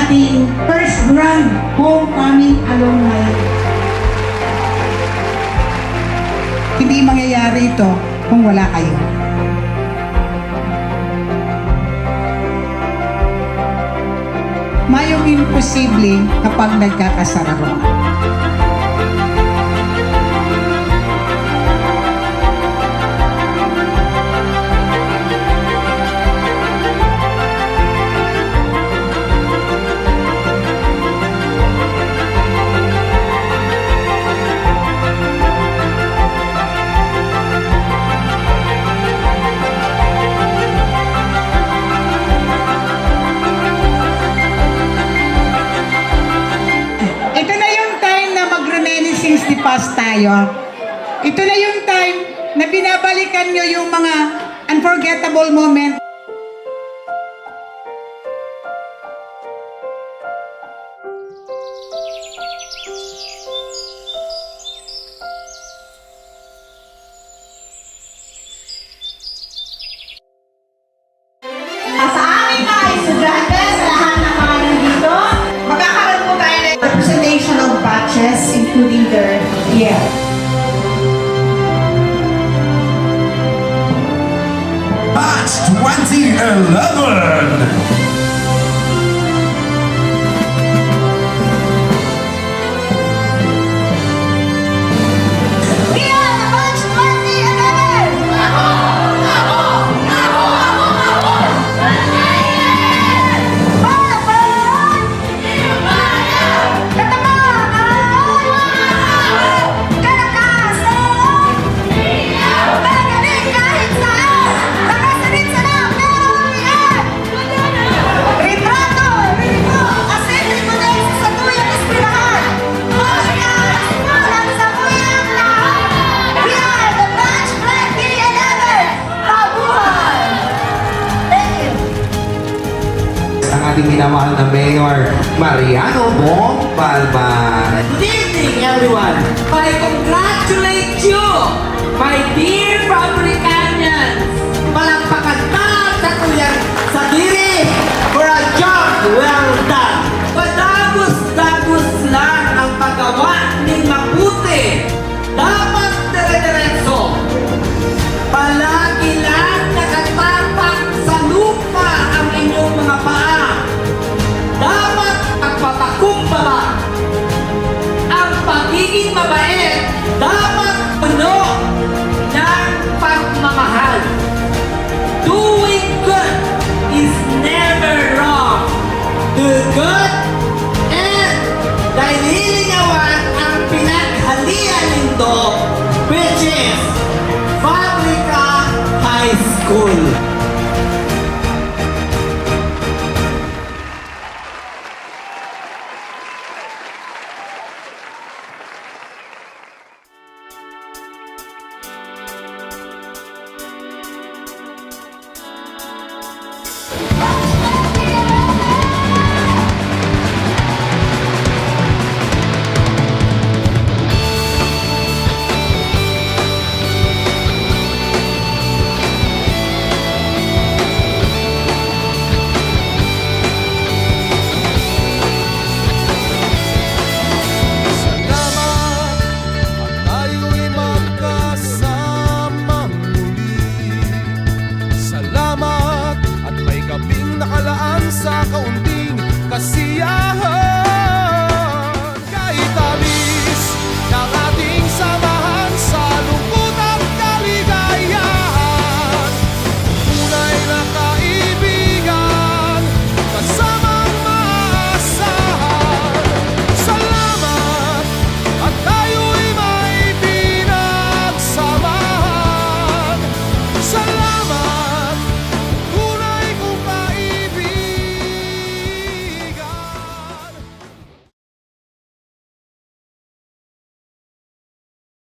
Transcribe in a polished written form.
ating first grand homecoming alumni. Hindi mangyayari ito kung wala kayo. Mayong imposible kapag nagkakasarawan. Pass tayo. Ito na yung time na binabalikan nyo yung mga unforgettable moment. Sa amin mga estudyante, sa lahat ng mga nandito, magkakaroon po tayo ng representation of batches including their year. Batch 2011! Ating minamahal na Mayor Mariano Bong Palma. Good evening, everyone. I congratulate you, my dear Fabricanians. Palakpakan tayo sa tuyang sa diri for a job well done. Padagos-dagos lang ang paggawa ng mabuti. Dapat dire-diretso. Palagi lang nakatapak sa lupa ang inyong mga paa. Dapat pagpapakumbaba. Ang pagiging mabait dapat puno ng pagmamahal. Doing good is never wrong. Do good and dahil lilinawan ang pinaghalian nito, which is Fabrica High School. Nakalaan sa kaunting kasiyahan.